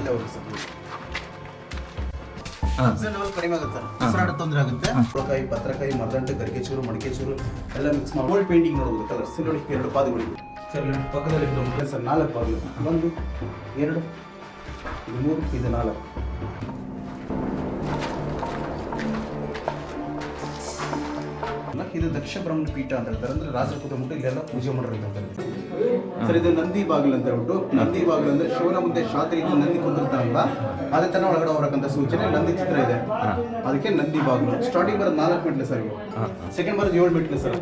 ಅಲ್ಲೇ ಹೋಗಿ sir level ಕಡಿಮೆ ಆಗುತ್ತೆ ಉಸಿರಾಟ ತೊಂದರೆ ಆಗುತ್ತೆ. ಕುಂಬಳಕಾಯಿ, ಪತ್ರಕಾಯಿ, ಮರದಂಟು, ಗರಿಕೆಚೂರು, ಮಡಿಕೆಚೂರು ಎಲ್ಲ ಮಿಕ್ಸ್ ಮಾಡಿ ಗೋಲ್ಡ್ ಪೇಂಟಿಂಗ್ ನೋಡಬಹುದು ಕಲರ್ಸ್ ನೋಡಿ. 2 ಪಾದಗಳಿವೆ ಸರ್. ಪಕ್ಕದಲ್ಲಿ ಸರ್ 4 ಬಾಗಿಲು, 1 2 3 ಇದು 4. ಇದು ದಕ್ಷ ಬ್ರಹ್ಮಣ ಪೀಠ ಅಂತ ಹೇಳ್ತಾರೆ. ಅಂದ್ರೆ ರಾಜರ ಕೂತ್ಬಿಟ್ಟು ಇಲ್ಲೆಲ್ಲ ಪೂಜೆ ಮಾಡೋರು ಅಂತ ಹೇಳ್ತಾರೆ ಸರ್. ಇದು ನಂದಿ ಬಾಗಿಲು ಅಂತ ಹೇಳ್ಬಿಟ್ಟು, ನಂದಿ ಬಾಗಿಲು ಅಂದ್ರೆ ಶಿವನ ಮುಂದೆ ಶಾಸ್ತ್ರಿ ನಂದಿ ಕುಂತಿರ್ತಾರಲ್ಲ ಅದೇ ತರ ಒಳಗಡೆ ಹೊರಕಂತ ಸೂಚನೆ ನಂದಿ ಚಿತ್ರ ಇದೆ, ಅದಕ್ಕೆ ನಂದಿ ಬಾಗಿಲು. ಸ್ಟಾರ್ಟಿಂಗ್ ಬರೋದು 4 ಮೆಟ್ಲು ಸರ್, ಇವು ಸೆಕೆಂಡ್ ಬರೋದು 7 ಮೆಟ್ಲು ಸರ್.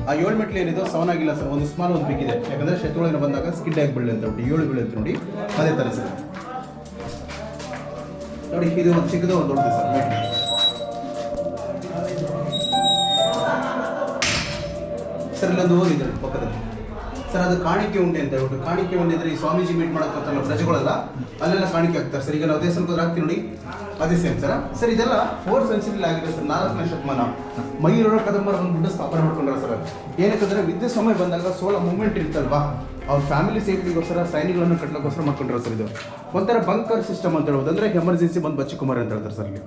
ಆ 7 ಮೆಟ್ಲು ಏನಿದೆ ಸವನಾಗಿಲ್ಲ ಸರ್, ಒಂದು ಸ್ಮಾಲ್ ಒಂದು ಬಿಗಿದೆ, ಯಾಕಂದ್ರೆ ಶತ್ರುಗಳಿಂದ ಬಂದಾಗ ಸ್ಕಿಡ್ ಆಗಿ ಬೀಳಿ ಅಂತ ಹೇಳ್ಬಿಟ್ಟು 7 ಬೀಳಿ ಅಂತ ನೋಡಿ ಅದೇ ತರ ಸರ್. ನೋಡಿ ಇದು ಒಂದು ಚಿಕ್ಕದು ಒಂದು ದೊಡ್ಡದು ಸರ್ ಮೆಟ್ಲು ಸರ್. ಇಲ್ಲೊಂದು ಹೋಗಿದೆ ಪಕ್ಕದಲ್ಲಿ ಸರ್, ಅದು ಕಾಣಿಕೆ ಉಂಡೆ ಅಂತ ಹೇಳ್ಬಿಟ್ಟು. ಕಾಣಿಕೆ ಉಂಡೆ ಅಂದ್ರೆ ಈ ಸ್ವಾಮೀಜಿ ಮೀಟ್ ಮಾಡಕ್ಕಂತಲ್ಲ ಪ್ರಜೆಗಳೆಲ್ಲ ಅಲ್ಲೆಲ್ಲ ಕಾಣಿಕೆ ಆಗ್ತಾರೆ ಸರ್. ಈಗ ನಾವು ದೇವಸ್ಥಾನ ಹೋದ್ರೆ ಹಾಕ್ತೀವಿ ನೋಡಿ ಅದೇ ಸೇಮ್ ಸರ್. ಸರ್ ಇದೆಲ್ಲ 4th ಸೆಂಚುರಿಲಿ ಆಗಿದೆ ಸರ್, 4ನೇ ಶತಮಾನ. ಮಯೂರ ಕದಂಬರ ಬಂದ್ಬಿಟ್ಟು ಸ್ಥಾಪನೆ ಮಾಡ್ಕೊಂಡ್ರ ಸರ್. ಏನಕ್ಕಂದ್ರೆ ವಿದ್ಯುತ್ ಸಮಯ ಬಂದಾಗ ಸೋಲ ಮೂವ್ಮೆಂಟ್ ಇರ್ತಲ್ವಾ, ಅವ್ರ ಫ್ಯಾಮಿಲಿ ಸೇಫ್ಟಿಗೋಸ್ಕರ ಸೈನಿಗಳನ್ನು ಕಟ್ಟಲಿಕ್ಕೋಸ್ಕರ ಮಾಡ್ಕೊಂಡ್ರ ಸರ್. ಇದು ಒಂಥರ ಬಂಕರ್ ಸಿಸ್ಟಮ್ ಅಂತ ಹೇಳ್ಬೋದು, ಅಂದ್ರೆ ಎಮರ್ಜೆನ್ಸಿ ಬಂದು ಬಚ್ಚಿಕುಮಾರ್ ಅಂತ ಹೇಳ್ತಾರೆ ಸರ್. ಇಲ್ಲಿ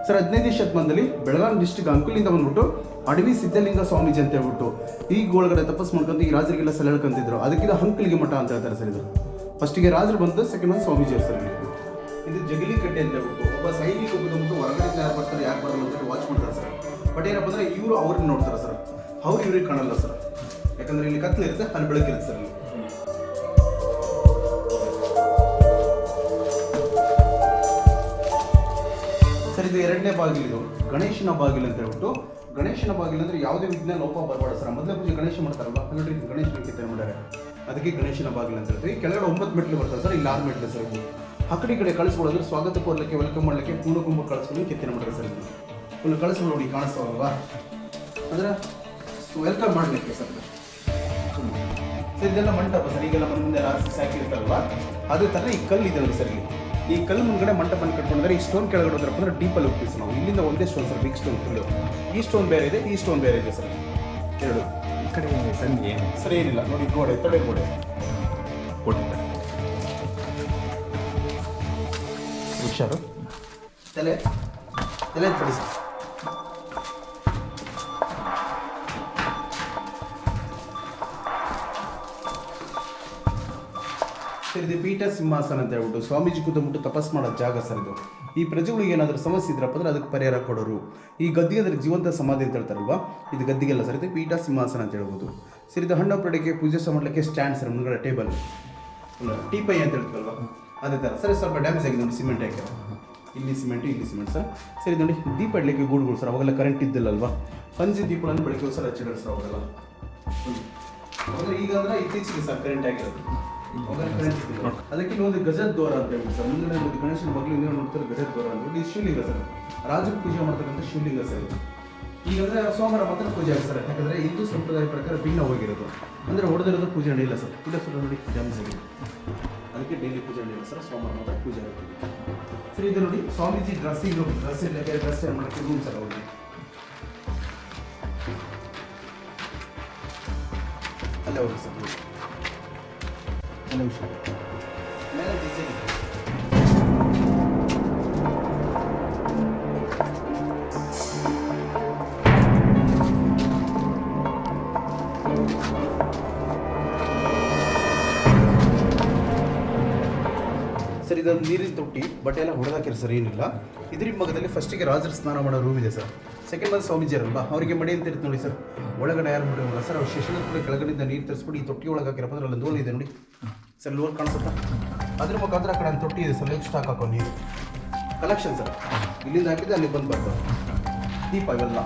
ಸರ್ 15ನೇ ಶತಮಾನದಲ್ಲಿ ಬೆಳಗಾವಿ ಡಿಸ್ಟ್ರಿಕ್ಟ್ ಅಂಕುಲಿಂದ ಬಂದ್ಬಿಟ್ಟು ಅಡವಿ ಸಿದ್ಧಲಿಂಗ ಸ್ವಾಮೀಜಿ ಅಂತ ಹೇಳ್ಬಿಟ್ಟು ಈ ಗೋಳಗಡೆ ತಪಸ್ ಮಾಡ್ಕೊಂಡು ಈ ರಾಜರಿಗೆಲ್ಲ ಸಲ ಹೇಳ್ಕೊಂತಿದ್ರು, ಅದಕ್ಕಿಂತ ಹಂಕಲಿಗೆ ಮಠ ಅಂತ ಹೇಳ್ತಾರೆ ಸರ್. ಇದು ಫಸ್ಟಿಗೆ ರಾಜರು ಬಂದು ಸೆಕೆಂಡ್ ಒಂದು ಸ್ವಾಮೀಜಿ ಸರ್. ಇದು ಜಗಲಿ ಕಟ್ಟೆ ಅಂತ ಹೇಳ್ಬಿಟ್ಟು ಒಬ್ಬ ಸೈನಿಕ ಬಂದ್ಬಿಟ್ಟು ಹೊರಗಡೆ ಯಾರು ಬರ್ತಾರೆ ಯಾರು ಬರಲ್ಲ ಅಂತ ವಾಚ್ ಮಾಡ್ತಾರೆ ಸರ್. ಬಟ್ ಏನಪ್ಪ ಅಂದ್ರೆ ಇವರು ಅವ್ರನ್ನ ನೋಡ್ತಾರೆ ಸರ್, ಅವ್ರು ಇವ್ರಿಗೆ ಕಾಣಲ್ಲ ಸರ್, ಯಾಕಂದ್ರೆ ಇಲ್ಲಿ ಕತ್ಲಿರುತ್ತೆ ಅಲ್ಲಿ ಬೆಳಕಿರುತ್ತೆ ಸರ್. ಇಲ್ಲಿ ಸರ್ ಇದು 2ನೇ ಬಾಗಿಲು, ಇದು ಗಣೇಶನ ಬಾಗಿಲು ಅಂತ ಹೇಳ್ಬಿಟ್ಟು. ಗಣೇಶನ ಬಾಗಿಲು ಅಂದ್ರೆ ಯಾವುದೇ ವಿಘ್ನ ಲೋಪ ಬರಬಾರ್ದು ಸರ್. ಮೊದಲೇ ಪೂಜೆ ಗಣೇಶ ಮಾಡ್ತಾರಲ್ವಾ, ನೋಡಿ ಗಣೇಶನ ಕೆತ್ತನೆ ಮಾಡ್ಯಾರೆ, ಅದಕ್ಕೆ ಗಣೇಶನ ಬಾಗಿಲು ಅಂತ ಹೇಳ್ತೀವಿ. ಕೆಳಗಡೆ 9 ಮೆಟ್ಲು ಬರ್ತದೆ ಸರ್, ಇಲ್ಲಿ 6 ಮೆಟ್ಲು ಸರ್. ಆ ಕಡೆ ಕಳಿಸ್ಕೊಳ್ಳೋದ್ರೆ ಸ್ವಾಗತ ಕೋರ್ಲಿಕ್ಕೆ ವೆಲ್ಕಮ್ ಮಾಡಲಿಕ್ಕೆ ಪೂರ್ಣ ಕುಂಭ ಕಳಿಸ್ಕೊಂಡು ಕೆತ್ತನೆ ಮಾಡ್ತಾರೆ ಸರ್. ಫುಲ್ ಕಳಿಸ್ಕೊಂಡು ನೋಡಿ ಕಾಣಿಸ್ತಾವಲ್ವಾ, ಅಂದ್ರೆ ವೆಲ್ಕಮ್ ಮಾಡಲಿಕ್ಕೆ ಸರ್. ಸರ್ ಇದೆಲ್ಲ ಮಂಟಪ ಸರ್, ಈಗೆಲ್ಲ ಮುಂದೆ ರಾಸಿ ಸಾಕಿರ್ತಾರಲ್ವಾ ಅದೇ ಥರ ಈ ಕಲ್ಲು ಇದೆ ನೋಡಿ ಸರ್. ಇಲ್ಲಿ ಈ ಕಲ್ಲು ಮುಂದ್ಗಡೆ ಮಂಟಪನ ಕಟ್ಕೊಂಡ್ರೆ ಈ ಸ್ಟೋನ್ ಕೆಳಗಡೆ ಹೋದ್ರಪ್ಪ ಅಂದ್ರೆ ಡೀಪಲ್ಲಿ ಹೋಗ್ತೀವಿ ಸರ್ ನಾವು. ಇಲ್ಲಿಂದ ಒಂದೇ stone sir, big stone full. ಈ ಸ್ಟೋನ್ ಬೇರೆ ಇದೆ, ಈ ಸ್ಟೋನ್ ಬೇರೆ ಇದೆ ಸರ್. 2 ಈ ಕಡೆ ಸಂಜೆ ಸರ್ ಏನಿಲ್ಲ ನೋಡಿ, ಗೋಡೆ ತಡೆ ಗೋಡೆ ಕೊಟ್ಟಿದ್ದಾರೆ. ಹುಷಾರು, ತಲೆ ತಲೆ ತಡಿ ಸರ್. ಸರ್ ಇದು ಪೀಠ ಸಿಂಹಾಸನ ಅಂತ ಹೇಳ್ಬಿಟ್ಟು ಸ್ವಾಮೀಜಿ ಕೂತ್ಬಿಟ್ಟು ತಪಸ್ ಮಾಡೋ ಜಾಗ ಸರ್ ಇದು. ಈ ಪ್ರಜೆಗಳಿಗೆ ಏನಾದರೂ ಸಮಸ್ಯೆ ಇದ್ರಪ್ಪ ಅಂದ್ರೆ ಅದಕ್ಕೆ ಪರಿಹಾರ ಕೊಡೋರು. ಈ ಗದ್ದಿಗೆ ಅಂದ್ರೆ ಜೀವಂತ ಸಮಾಧಿ ಅಂತ ಹೇಳ್ತಾರಲ್ವಾ, ಇದು ಗದ್ದಿಗೆಲ್ಲ ಸರ್. ಇದು ಪೀಠ ಸಿಂಹಾಸನ ಅಂತ ಹೇಳ್ಬೋದು ಸರ್. ಇದು ಹಣ್ಣು ಪಡೆಗೆ ಪೂಜೆ ಮಾಡಲಿಕ್ಕೆ ಸ್ಟ್ಯಾಂಡ್ ಸರ್, ಮುಂದ್ಗಡೆ ಟೇಬಲ್ ಟೀಪೈ ಅಂತ ಹೇಳ್ತೀವಲ್ವಾ ಅದೇ ಥರ ಸರ್. ಸ್ವಲ್ಪ ಡ್ಯಾಮೇಜ್ ಆಗಿದೆ ನೋಡಿ, ಸಿಮೆಂಟ್ ಹಾಕಿರೋ, ಇಲ್ಲಿ ಸಿಮೆಂಟು ಇಲ್ಲಿ ಸಿಮೆಂಟ್ ಸರ್. ಸರಿ ನೋಡಿ ದೀಪ ಇಡಲಿಕ್ಕೆ ಗೂಡುಗಳು ಸರ್, ಅವಾಗೆಲ್ಲ ಕರೆಂಟ್ ಇದ್ದಿಲ್ಲಲ್ವಾ, ಪಂಚಿ ದೀಪಗಳನ್ನು ಬೆಳಗ್ಗೆ ಸರ್ ಹಚ್ಚಿಡೋರು ಸರ್ ಅವಾಗೆಲ್ಲ. ಅಂದರೆ ಈಗ ಅಂದ್ರೆ ಇತ್ತೀಚೆಗೆ ಸರ್ ಕರೆಂಟ್ ಆಗಿರೋದು, ಅದಕ್ಕೆ ಒಂದು ಗಜದ ದ್ವಾರ ಅಂತ ಹೇಳ್ಬಿಟ್ಟು ಸರ್. ಮುಂದೆ ಗಣೇಶನ ಮಗಳಿಂದ ನೋಡ್ತಾರೆ ಗಜದ ದ್ವಾರ ಅಂತ. ಇದು ಶಿವಲಿಂಗ ಸರ್, ರಾಜರು ಪೂಜೆ ಮಾಡ್ತಕ್ಕಂಥ ಶಿವಲಿಂಗ ಸರ್. ಈಗಂದ್ರೆ ಸೋಮವಾರ ಮಾತ್ರ ಪೂಜೆ ಆಗುತ್ತೆ ಸರ್, ಯಾಕಂದ್ರೆ ಹಿಂದೂ ಸಂಪ್ರದಾಯ ಪ್ರಕಾರ ಭಿನ್ನ ಹೋಗಿರೋದು, ಅಂದ್ರೆ ಹೊಡೆದಿರೋದು ಪೂಜೆ ನಡೆಯಿಲ್ಲ ಸರ್. ಇಲ್ಲ ಸರ್ ನೋಡಿ ಡ್ಯಾಮೇಜ್ ಆಗಿದೆ, ಅದಕ್ಕೆ ಡೈಲಿ ಪೂಜೆ ನಡೆಯಿಲ್ಲ ಸರ್, ಸೋಮವಾರ ಮಾತ್ರ ಪೂಜೆ ಆಗುತ್ತೆ ಸರ್. ಇದು ನೋಡಿ ಸ್ವಾಮೀಜಿ ಡ್ರೆಸ್ಸಿಂಗ್ ರೂಮ್, ಡ್ರೆಸ್ ಇಲ್ಲ ಬೇರೆ ಡ್ರೆಸ್ ಮಾಡೋಕ್ಕೆ ರೂಮ್ ಸರ್ ಅವ್ರಿಗೆ. ಅಲ್ಲೇ ಹೋಗಿ ಸರ್ ನಿಮಿಷ ಮೇಲೆ ಡಿಸೈನ್ ಸರ್. ಇದೊಂದು ನೀರಿನ ತೊಟ್ಟಿ, ಬಟ್ಟೆ ಎಲ್ಲ ಹೊಡೆದಾಕಿರ ಸರ್, ಏನಿಲ್ಲ. ಇದ್ರ ಮಗದಲ್ಲಿ ಫಸ್ಟಿಗೆ ರಾಜರ ಸ್ನಾನ ಮಾಡೋ ರೂಮ್ ಇದೆ ಸರ್. ಸೆಕೆಂಡ್ ಬಂದು ಸ್ವಾಮೀಜಿ ಅಲ್ವಾ, ಅವರಿಗೆ ಮಡಿ ಅಂತ ಇರುತ್ತೆ ನೋಡಿ ಸರ್, ಒಳಗಡೆ ಯಾರು ಮಡಿ ಸರ್. ಅವ್ರು ಶಿಶುನ ಕೂಡ ಕೆಳಗಡೆಯಿಂದ ನೀರು ತರಿಸ್ಬಿಟ್ಟು ಈ ತೊಟ್ಟಿ ಒಳಗೆ ಹಾಕಿರಪ್ಪ ಅಂದ್ರೆ ಅಲ್ಲಿ ಲೋಲ್ ಇದೆ ನೋಡಿ ಸರ್, ಲೋಲ್ ಕಾಣಿಸುತ್ತಾ, ಅದ್ರ ಮುಖಾಂತರ ಆ ಕಡೆ ಒಂದು ತೊಟ್ಟಿ ಇದೆ ಸರ್, ಲೆಗ್ ಸ್ಟಾಕ್ ಹಾಕೋ ನೀರು ಕಲೆಕ್ಷನ್ ಸರ್. ಇಲ್ಲಿಂದ ಹಾಕಿದ್ರೆ ಅಲ್ಲಿ ಬಂದು ಬರ್ತದೆ ದೀಪ ಇವೆಲ್ಲ.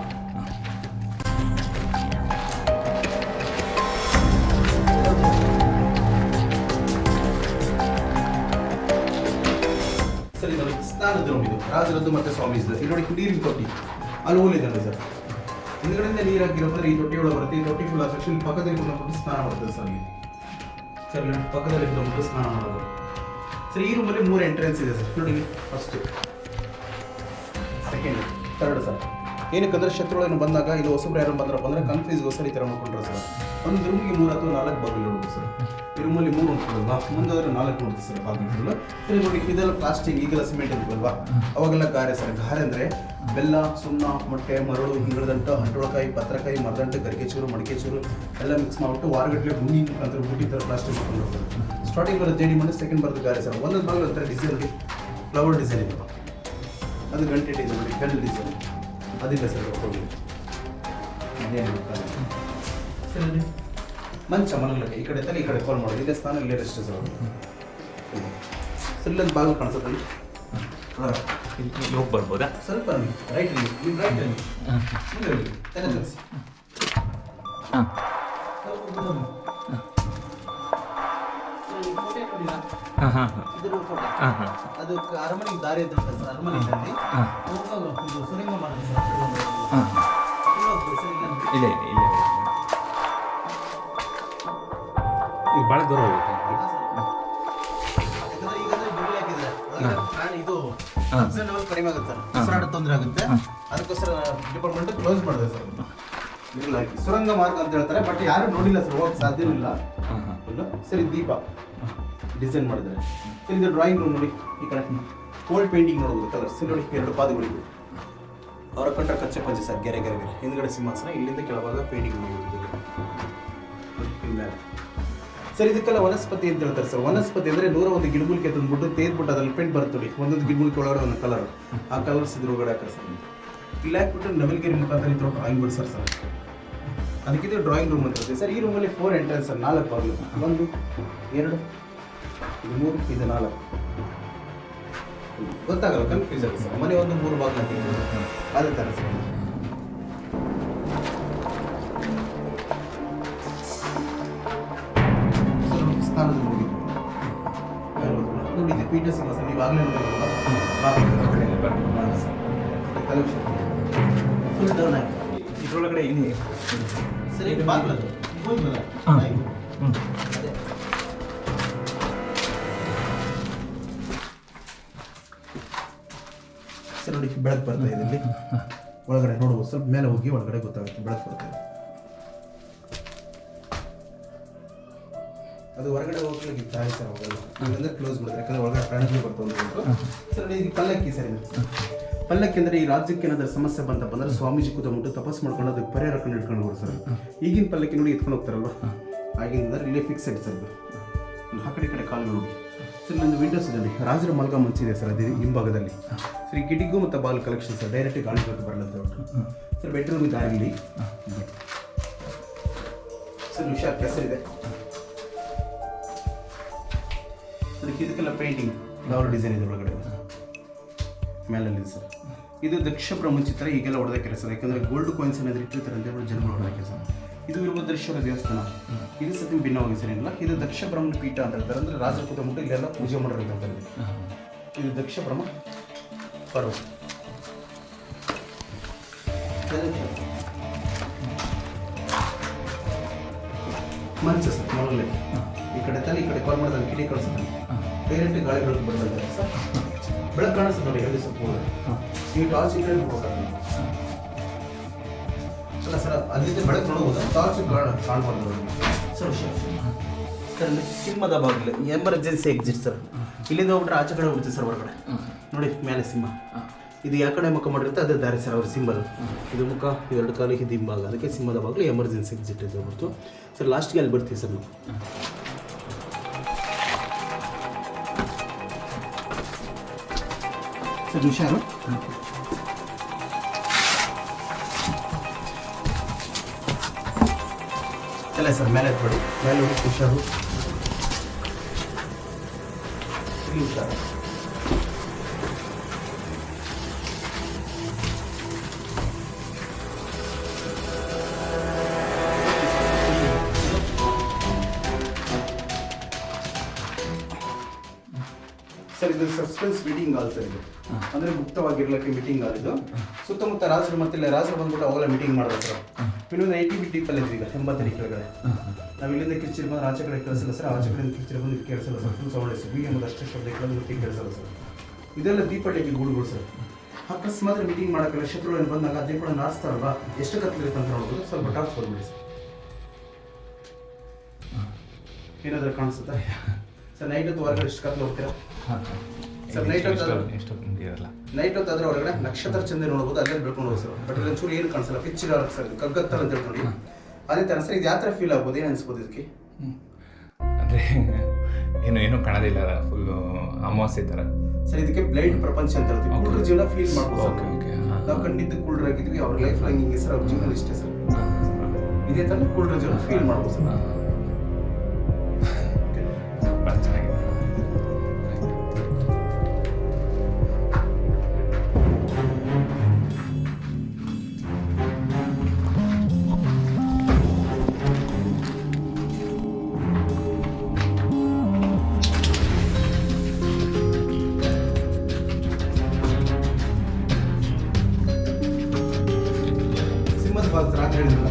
ಸರ್ ಇದು ಸ್ನಾನದ ರೂಮ್, ಇದು ರಾಜರದ್ದು ಮತ್ತೆ ಸ್ವಾಮೀಜಿದು. ಇಲ್ಲಿ ನೋಡಿ ನೀರಿನ ತೊಟ್ಟಿ, ಅಲ್ಲಿ ಹೋಲಿದೆ ನೋಡಿ ಸರ್. ಹಿಂದ್ಗಡೆಯಿಂದ ನೀರು ಹಾಕಿರೋದ್ರೆ ಈ ತೊಟ್ಟಿ ಒಳಗೆ ಬರುತ್ತೆ. ಈ ತೊಟ್ಟಿ ಫುಲ್ ಸೆಕ್ಷನ್ ಪಕ್ಕದಲ್ಲಿ ಬಂದ್ಬಿಟ್ಟು ಸ್ನಾನ ಮಾಡ್ತದೆ ಸರ್. ಇಲ್ಲಿ ಸರ್ ಪಕ್ಕದಲ್ಲಿ ಬಂದ್ಬಿಟ್ಟು ಸ್ನಾನ ಮಾಡೋದು ಸರ್. ಈ ರೂಮಲ್ಲಿ 3 ಎಂಟ್ರೆನ್ಸ್ ಇದೆ ಸರ್. ನೋಡಿ ಫಸ್ಟ್, ಸೆಕೆಂಡ್, ಥರ್ಡ್ ಸರ್. ಏನಕ್ಕಂದ್ರೆ ಶತ್ರುಗಳನ್ನು ಬಂದಾಗ ಇಲ್ಲಿ ಹೊಸಬ್ರು ಯಾರು ಬಂದ್ರಪ್ಪ ಅಂದ್ರೆ ಕನ್ಫ್ಯೂಸ್ಗೋಸ್ಕರ ಈ ಥರ ಮಾಡ್ಕೊಂಡ್ರೆ ಸರ್. ಒಂದು ರೂಮ್ಗೆ 3 ಅಥವಾ 4 ಬಾಗಿಲು ಇಡೋದು ಸರ್. ಈ ರೂಮಲ್ಲಿ 3 ಉಂಟಲ್ವಾ, ಮುಂದಾದ್ರೆ 4 ನೋಡ್ತೀವಿ ಸರ್ ಬಾಗಿಲು. ಸರಿ ನೋಡಿ, ಇದೆಲ್ಲ ಪ್ಲಾಸ್ಟಿಕ್, ಈಗೆಲ್ಲ ಸಿಮೆಂಟ್ ಇರುತ್ತಲ್ವಾ, ಅವಾಗೆಲ್ಲ ಗಾರೆ ಸರ್. ಗಾರೆ ಅಂದರೆ ಬೆಲ್ಲ, ಸುಣ್ಣ, ಮೊಟ್ಟೆ, ಮರಳು, ಹಿಂಗಳದಂಟು, ಹಂಟೊಳಕಾಯಿ, ಪತ್ರಕಾಯಿ, ಮರದಂಟು, ಗರಿಕೆ ಚೂರು, ಮಡಿಕೆ ಚೂರು ಎಲ್ಲ ಮಿಕ್ಸ್ ಮಾಡಿಬಿಟ್ಟು ವಾರಗಟ್ಟಲೆ ಗುಂಡಿ ಮುಖಾಂತರ ಬುಟ್ಟಿ ಥರ ಪ್ಲಾಸ್ಟಿಕ್ ಮಾಡ್ಕೊಂಡು ಹೋಗ್ತಾರೆ. ಸ್ಟಾರ್ಟಿಂಗ್ ಬರೋದು ಜೇಡಿ ಮಣ್ಣು, ಸೆಕೆಂಡ್ ಬರೋದು ಗಾರೆ ಸರ್. ಒಂದೊಂದು ಬಾಗಿಲು ಒಂಥರ ಡಿಸೈನ್ಗೆ ಫ್ಲವರ್ ಡಿಸೈನ್ ಇದೆ, ಅದು ಗಂಟೆ ಡಿಸೈನ್ ನೋಡಿ, ಬೆಲ್ ಡಿಸೈನ್ ಅದಿಲ್ಲ ಸರ್. ಹೋಗಿ ಅದೇನು ಸರಿ, ಮಂಚ ಮಲಗಲಿಕ್ಕೆ ಈ ಕಡೆ ತಲೆ ಈ ಕಡೆ ಕಾಲ್ ಮಾಡೋದು, ಇಲ್ಲೇ ಸ್ನಾನ ಇಲ್ಲೇ ರೆಸ್ಟ್ ಸರ್. ಸರ್ ಇಲ್ಲೊಂದು ಬಾಗಿಲು ಕಾಣಿಸುತ್ತೆ ಇಲ್ಲಿ ಹೋಗಿ ಬರ್ಬೋದಾ? ಸ್ವಲ್ಪ ರೈಟಲ್ಲಿ, ನೀವು ರೈಟಲ್ಲಿ ತಲೆ ತರಿಸಿ. ಹಾಂ ಹಾಂ ಹಾಂ ಹಾಂ ಹಾಂ ಅದು ಅರಮನೆಗೆ ದಾರಿ ಇದ್ದ ಸರ್. ಅರಮನೆಯಲ್ಲಿ ಇದು ಸುರಂಗ ಮಾಡೋದು ಸರ್. ಹಾಂ ಇಲ್ಲ ಇಲ್ಲ ಇಲ್ಲ ಈಗ ಭಾಳ ದೂರ ಹೋಗುತ್ತೆ. ಯಾಕಂದ್ರೆ ಈಗಾದ್ರೆ ಬಿಳಿ ಹಾಕಿದ್ದಾರೆ, ಪ್ರಾಣಿ ಇದು ಆಕ್ಸಿಜನ್ ಲೆವೆಲ್ ಕಡಿಮೆ ಆಗುತ್ತೆ ಸರ್, ಉಸಿರಾಟ ತೊಂದರೆ ಆಗುತ್ತೆ. ಅದಕ್ಕೋಸ್ಕರ ಡಿಪಾರ್ಟ್ಮೆಂಟ್ ಕ್ಲೋಸ್ ಮಾಡಿದೆ ಸರ್. ಬಿಳಿ ಹಾಕಿ ಸುರಂಗ ಮಾರ್ಗ ಅಂತ ಹೇಳ್ತಾರೆ, ಬಟ್ ಯಾರು ನೋಡಿಲ್ಲ ಸರ್, ಹೋಗಕ್ಕೆ ಸಾಧ್ಯವೂ ಇಲ್ಲ. ಸರಿ, ದೀಪ ಡಿಸೈನ್ ಮಾಡಿದ್ದಾರೆ. ಸರಿ, ಇದು ಡ್ರಾಯಿಂಗ್ ರೂಮ್ ನೋಡಿ, ಈ ಕಡೆ ಕೋಲ್ಡ್ ಪೇಂಟಿಂಗ್ ನೋಡ್ಬೋದು, ಕಲರ್ಸ್ ನೋಡಿ, 2 ಪಾದಗಳಿವೆ. ಅವರ ಕಟ್ಟ ಕಚ್ಚೆ ಪಂಚೆ ಸರ್, ಗೆರೆ ಗೆರೆ ಗೆರೆ, ಹಿಂದ್ಗಡೆ ಸಿಂಹಾಸನ, ಇಲ್ಲಿಂದ ಕೆಳಭಾಗ ಪೇಂಟಿಂಗ್ ನೋಡ್ಬೋದು. ಸರ್, ಇದಕ್ಕೆಲ್ಲ ವನಸ್ಪತಿ ಅಂತ ಹೇಳ್ತಾರೆ ಸರ್. ವನಸ್ಪತಿ ಅಂದರೆ 101 ಗಿಡಮೂಲಿಕೆ ತಂದ್ಬಿಟ್ಟು ತೇದ್ಬಿಟ್ಟು ಅದ್ರಲ್ಲಿ ಪೇಂಟ್ ಬರುತ್ತೆ ನೋಡಿ, ಒಂದೊಂದು ಗಿಡಮೂಲಿಕೆ ಒಳಗಡೆ ಒಂದು ಕಲರ್, ಆ ಕಲರ್ಸ್ ಇದ್ರ ಒಳಗಡೆ ಹಾಕಿ ಸರ್. ಇಲ್ಲಿ ಹಾಕ್ಬಿಟ್ಟು ನವಿಲ್ಗಿರಿ ಮುಖಾಂತರ ಈ ಥರ ಡ್ರಾಯಿಂಗ್ ಬಿಡ್ಸರ್ ಸರ್. ಅದಕ್ಕಿದೆ ಡ್ರಾಯಿಂಗ್ ರೂಮ್ ಅಂತ ಇರುತ್ತೆ ಸರ್. ಈ ರೂಮಲ್ಲಿ 4 ಎಂಟ್ರೆನ್ಸ್ ಸರ್, 4 ಬಾಗಿಲು, 1 2 3 ಇದು 4. ಗೊತ್ತಾಗಲ್ಲ, ಕನ್ಫ್ಯೂಸ್ ಆಗುತ್ತೆ ಸರ್. ಮನೆ ಒಂದು 3 ಬಾಗಿಲು ಹಾಕಿದ್ದೀವಿ, ಅದೇ ಥರ ಸರ್. ಸ್ನಾನದ ಹೋಗಿದ್ದು ನೋಡಿ, ಇದು ಪೀಠ ಸಿಂಹಾಸನ, ನೀವು ಆಗಲೇ ನೋಡಿದ್ರಲ್ಲ, ಫುಲ್ ಡೌನ್ ಆಗಿ ಇದರೊಳಗಡೆ ಇಲ್ಲಿ ಸರಿ, ಬಾಗಿಲದು ಹೋಗ್ಬೋದಾ? ಅದೇ ಸರ್ ನೋಡಿ, ಬೆಳಕು ಬರ್ತಾ ಇದೆ ಇಲ್ಲಿ ಒಳಗಡೆ ನೋಡ್ಬೋದು. ಸ್ವಲ್ಪ ಮೇಲೆ ಹೋಗಿ ಒಳಗಡೆ ಗೊತ್ತಾಗುತ್ತೆ, ಬೆಳಕು ಬರ್ತಾ ಇದೆ. ಅದು ಹೊರಗಡೆ ಹೋಗ್ಲಿಕ್ಕೆ ತಾಯಿ ಸರ್, ಹೋಗಲ್ಲ ಅಂದರೆ ಕ್ಲೋಸ್ ಮಾಡಿದ್ರೆ, ಯಾಕಂದ್ರೆ ಒಳಗಡೆ ಪ್ರಾಣಿಗಳು ಬರ್ತಾವೆ ಸರ್. ಇದು ಪಲ್ಲಕ್ಕಿ ಸರ್. ಇದು ಪಲ್ಲಕ್ಕಿ ಅಂದರೆ ಈ ರಾಜ್ಯಕ್ಕೆ ಏನಾದರೂ ಸಮಸ್ಯೆ ಬಂದ್ರೆ ಸ್ವಾಮೀಜಿ ಕೂತ್ಬಿಟ್ಟು ತಪಸ್ ಮಾಡ್ಕೊಂಡು ಅದಕ್ಕೆ ಪರಿಹಾರ ಕಂಡು ಇಟ್ಕೊಂಡು ಹೋಗಿ ಸರ್. ಈಗಿನ ಪಲ್ಲಕ್ಕಿ ನೋಡಿ ಎತ್ಕೊಂಡು ಹೋಗ್ತಾರಲ್ವ, ಆಗಿನ ಇಲ್ಲೇ ಫಿಕ್ಸ್ ಆಯ್ತು ಸರ್. ಇದು ಆ ಕಡೆ ಈ ಕಡೆ ಕಾಲುಗಳು ನೋಡಿ ಸರ್. ನಂದು ವಿಂಡೋಸ್ ಇದೆ, ರಾಜರ ಮಲ್ಗ ಮುಂಚಿದೆ ಸರ್, ಅದು ಹಿಂಭಾಗದಲ್ಲಿ ಸರ್. ಈ ಕಿಟಿಗೂ ಮತ್ತು ಬಾಲ್ ಕಲೆಕ್ಷನ್ ಸರ್, ಡೈರೆಕ್ಟ್ ಗಾಳಿ ಬರಲಂತ ಸರ್. ಬೆಡ್ರೂಮ್ ಇದೆ ಇಲ್ಲಿ ಸರ್, ಹುಷಾರ್ ಕೆಸರಿದೆ ಸರ್. ಇದಕ್ಕೆಲ್ಲ ಪೇಂಟಿಂಗ್ ಫ್ಲವರ್ ಡಿಸೈನ್ ಇದೆ ಒಳಗಡೆ ಮೇಲಲ್ಲಿ ಸರ್. ಇದು ದಕ್ಷ ಬ್ರಹ್ಮಚಿತ್ರ ಈಗೆಲ್ಲ ಹೊಡೆದ ಕೆಲಸ, ಯಾಕಂದರೆ ಗೋಲ್ಡ್ ಕಾಯಿನ್ಸ್ ಏನಾದರೂ ಇಟ್ಟಿರ್ತಾರೆ ಅಂತ ಹೇಳಿ ಜನಗಳು ಹೊಡೆದ ಕೆಲಸ. ಇದು ವೀರಭದ್ರೇಶ್ವರ ದೇವಸ್ಥಾನ, ಇದು ಸತಿ ಭಿನ್ನವಾಗಿ ಸರ್ ಏನಿಲ್ಲ. ಇದು ದಕ್ಷ ಬ್ರಹ್ಮನ ಪೀಠ ಅಂತ ಹೇಳ್ತಾರೆ, ಅಂದರೆ ರಾಜರ ಕೂತ್ಬಿಟ್ಟು ಇಲ್ಲೆಲ್ಲ ಪೂಜೆ ಮಾಡೋರು ಅಂತ ಹೇಳ್ತಾರೆ. ಇದು ದಕ್ಷ ಬ್ರಹ್ಮ ಪರ್ವತ ಮಂಚ ಸರ್. ಮೊದಲೇ ಈ ಕಡೆ ತಲೆ ಈ ಕಡೆ ಕಾಲ್ ಮಾಡಿದ್ರೆ ಕಿಡಿ ಕಳಿಸ್ತಾನೆ, ಡೈರೆಕ್ಟ್ ಗಾಳಿ ಬೆಳಕು ಬರ್ತದೆ ಸರ್. ಬೆಳಕು ಕಾಣಿಸ್ತದೆ ನೋಡಿ, ಎಲ್ಲಿ ಸ್ವಲ್ಪ ನೀವು ಟಾರ್ಚ್ ಇಟ್ಟರೆ ಹೋಗೋದು ಅಲ್ಲ ಸರ್, ಅಲ್ಲಿಂದ ಬೆಳಕು ನೋಡ್ಬೋದು, ಟಾರ್ಚ್ ಕಾಣ್ಬಾರ್ದು ಸರ್. ಸರ್ ಇಲ್ಲಿ ಸಿಂಹದ ಬಾಗಿಲು, ಎಮರ್ಜೆನ್ಸಿ ಎಕ್ಸಿಟ್ ಸರ್. ಇಲ್ಲಿಂದ ಹೋಗ್ಬಿಟ್ರೆ ಆಚೆ ಕಡೆ ಹೋಗ್ತೀವಿ ಸರ್, ಹೊರಗಡೆ ನೋಡಿ ಮೇಲೆ ಸಿಂಹ. ಇದು ಯಾವ ಕಡೆ ಮುಖ ಮಾಡಿರುತ್ತೆ ಅದೇ ದಾರಿ ಸರ್ ಅವ್ರ ಸಿಂಬಲ್. ಇದು ಮುಖ, 2 ಕಾಲು, ಇದು ಹಿಂಭಾಗ, ಅದಕ್ಕೆ ಸಿಂಹದ ಬಾಗಿಲು ಎಮರ್ಜೆನ್ಸಿ ಎಕ್ಸಿಟ್ ಅಂತ ಹೇಳ್ಬಿಡ್ತು ಸರ್. ಲಾಸ್ಟ್ಗೆ ಅಲ್ಲಿ ಬರ್ತೀವಿ ಸರ್ ನಾವು. ಸರ್ ಹುಷಾರು, ಎಲ್ಲ ಸರ್ ಮೇಲೆ ಎತ್ಬೇಡಿ, ಮೇಲೆ ಹೋಗಿ ಹುಷಾರು, ಇಲ್ಲಿ ಹುಷಾರು. ಸರ್ ಇದು ಸಸ್ಪೆನ್ಸ್ ಮೀಟಿಂಗ್ ಹಾಲ್ ಸರ್. ಇದು ಅಂದರೆ ಮುಕ್ತವಾಗಿರ್ಲಿಕ್ಕೆ ಮೀಟಿಂಗ್ ಹಾಲ್. ಇದು ಸುತ್ತಮುತ್ತ ರಾಜರು ಮತ್ತೆ ರಾಜರು ಬಂದ್ಬಿಟ್ಟು ಅವೆಲ್ಲ ಮೀಟಿಂಗ್ ಮಾಡಿದ್ರು ಸರ್. ಇನ್ನೊಂದು 80 ಬಿಟ್ಟು ಇಪ್ಪಲ್ಲ ಈಗ 80 ಅಡಿ ಕೆಳಗಡೆ. ನಾವು ಇಲ್ಲಿಂದ ಕಿರ್ಚಿರ್ ಬಂದು ಆಚೆ ಕಡೆ ಕೇಳಿಸಲ್ಲ ಸರ್, ಆಚೆ ಕಡೆ ಕಿರ್ಚಿರ್ ಬಂದು ಕೇಳಿಸಲ್ಲ ಸರ್. ಫುಲ್ ಸೌಂಡ್ ಸರ್, ಬಿ ಎಂಬುದು ಅಷ್ಟೇ ಶಬ್ದ ಕೇಳೋದು ಕೇಳಿಸಲ್ಲ ಸರ್. ಇದೆಲ್ಲ ದೀಪಾವಳಿಗೆ ಗೂಡುಗಳು ಸರ್. ಅಕಸ್ಮಾತ್ ಮೀಟಿಂಗ್ ಮಾಡೋಕ್ಕಲ್ಲ, ಶತ್ರುಗಳು ಬಂದಾಗ ದೀಪಗಳ ನಾರಿಸ್ತಾರಲ್ವಾ, ಎಷ್ಟು ಕತ್ತಲಿರುತ್ತೆ ಅಂತ ನೋಡ್ಬೋದು. ಸ್ವಲ್ಪ ಟಾರ್ಚ್ ಬಂದ್ಬಿಡಿ ಸರ್. ಏನಾದರೂ ಕಾಣಿಸುತ್ತಾ ಸರ್ ನೈಟ್ ಹೊತ್ತು ಹೊರಗಡೆ ಎಷ್ಟು ಕತ್ಲು ಹೋಗ್ತೀರಾ ಹಾಂ ಸರ್ ನೈಟ್ ಹೊತ್ತು ಎಷ್ಟು ಇರಲ್ಲ. ನೈಟ್ ಹೊತ್ತಾದ್ರೆ ಹೊರಗಡೆ ನಕ್ಷತ್ರ ಚಂದ ನೋಡ್ಬೋದು, ಅಲ್ಲೇ ಬೆಳ್ಕೊಂಡು ಹೋಗಿ ಸರ್. ಬಟ್ ಒಂಚೂರು ಏನು ಕಾಣಿಸಲ್ಲ, ಪಿಚ್ ಡಾರ್ಕ್ ಸರ್, ಇದು ಕಗ್ಗತ್ತಲ್ಲ ಅಂತ ಹೇಳ್ಕೊಂಡು. ಅದೇ ಥರ ಸರ್ ಇದು ಯಾವ ಥರ ಫೀಲ್ ಆಗ್ಬೋದು, ಏನು ಅನ್ಸ್ಬೋದು ಇದಕ್ಕೆ? ಅಂದರೆ ಏನೂ ಕಾಣೋದಿಲ್ಲ, ಫುಲ್ಲು ಅಮಾವಾಸ್ಯೆ ಥರ. ಸರ್ ಇದಕ್ಕೆ ಬ್ಲೈಂಡ್ ಪ್ರಪಂಚ ಅಂತ ಹೇಳ್ತೀವಿ. ಕುಳ್ರ ಜೀವನ ಫೀಲ್ ಮಾಡ್ಬೋದು. Okay okay. ನಾವು ಖಂಡಿತ ಕುಳ್ರಾಗಿದ್ವಿ, ಅವ್ರ ಲೈಫ್ ಲಾಂಗ್ ಹಿಂಗೆ ಸರ್, ಅವ್ರ ಜೀವನ ಇಷ್ಟೇ ಸರ್. ಇದೇ ಥರ ಕುಳ್ರ ಜೀವನ ಫೀಲ್ ಮಾಡ್ಬೋದು ಸರ್. ಭಾಳ ಚೆನ್ನಾಗಿದೆ. ಸಿಂಹದ ಬಾಲ್ ಸರ್, ಅಂತ ಹೇಳಿದ್ರಲ್ಲ.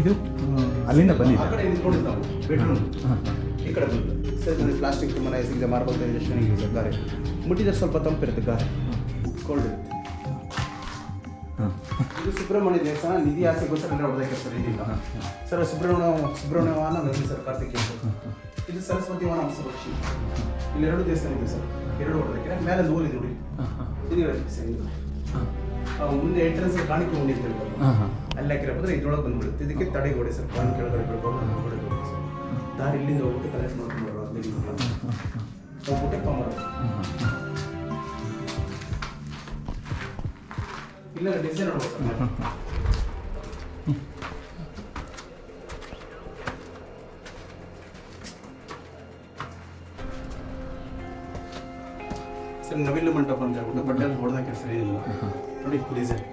ಇದು ಅಲ್ಲಿಂದ ಆ ಬಂದಿದ್ದ. ಕಡೆ ನಿಂತ್ಕೊಂಡಿದ್ದು ನಾವು ಬೆಡ್ರೂಮ್, ಹಾಂ ಈ ಕಡೆ ಬಂದು ಸರ್ ನನಗೆ ಪ್ಲಾಸ್ಟಿಕ್ ಮನೆ ಸಿಗದೆ ಮಾರ್ಬಲ್ ಇಂಡಸ್ಟ್ರಿ ಸರ್. ಗಾರೆ ಮುಟ್ಟಿದ್ರೆ ಸ್ವಲ್ಪ ತಂಪಿರುತ್ತೆ, ಗಾರೆ ಕೋಲ್ಡ್ ಇರುತ್ತೆ. ಹಾಂ ಇದು ಸುಬ್ರಹ್ಮಣ್ಯ ದೇವಸ್ಥಾನ, ನಿಧಿ ಆಸೆಗೋಸ್ಕರ ಎಲ್ಲ ಹೊಡೆದಕ್ಕೆ ಸರ್. ಏನಿಲ್ಲ ಸರ್, ಸುಬ್ರಹ್ಮಣ್ಯ ವಾಹನ ನದಿ ಸರ್, ಕಾರ್ತಿಕೇಯ ಸರ್. ಇದು ಸರಸ್ವತಿ ವಾಹನ ಹಂಸಪಕ್ಷಿ. ಇಲ್ಲಿ 2 ದೇವಸ್ಥಾನ ಇದೆ ಸರ್, 2 ಹೊಡೆದಕ್ಕೆ. ಮೇಲೆ ನೂಲ್ ಇದೆ ನೋಡಿ, ಇದು ಹೇಳಕ್ಕೆ ಸರ್. ಇದು ಮುಂದೆ ಎಂಟ್ರೆನ್ಸ್ ಕಾಣಿಕೆ ಉಂಡಿ ಅಂತ ಹೇಳ್ತಾರೆ, ಅಲ್ಲಿ ಹಾಕಿರೋ ಬಂದರೆ ಇದ್ರೊಳಗೆ ಬಂದ್ಬಿಡುತ್ತೆ. ಇದಕ್ಕೆ ತಡೆ ಗೋಡೆ ಸರ್, ಕಾಣಿ ಕೆಳಗಡೆ ಬಿಡ್ಕೊಂಡು ಗೋಡೆ ಸರ್. ದಾರಿ ಇಲ್ಲಿಂದ ಹೋಗ್ಬಿಟ್ಟು ಕಲೆಕ್ಟ್ ಮಾಡ್ಕೊಂಡು ಬರೋದು, ಹೋಗ್ಬಿಟ್ಟು ಮಾಡೋದು. ಇಲ್ಲ ಡಿಸೈನ್ ನೋಡ್ಬೋದು ಸರ್. ಸರ್ ನವಿಲು ಮಂಟಪ ಅಂತ ಹೇಳ್ಬಿಟ್ಟು ಬಟ್ಟೆ ಹೊಡೆದಕ್ಕೆ ಸರಿ ಇಲ್ಲ ನೋಡಿ ಡಿಸೈನ್.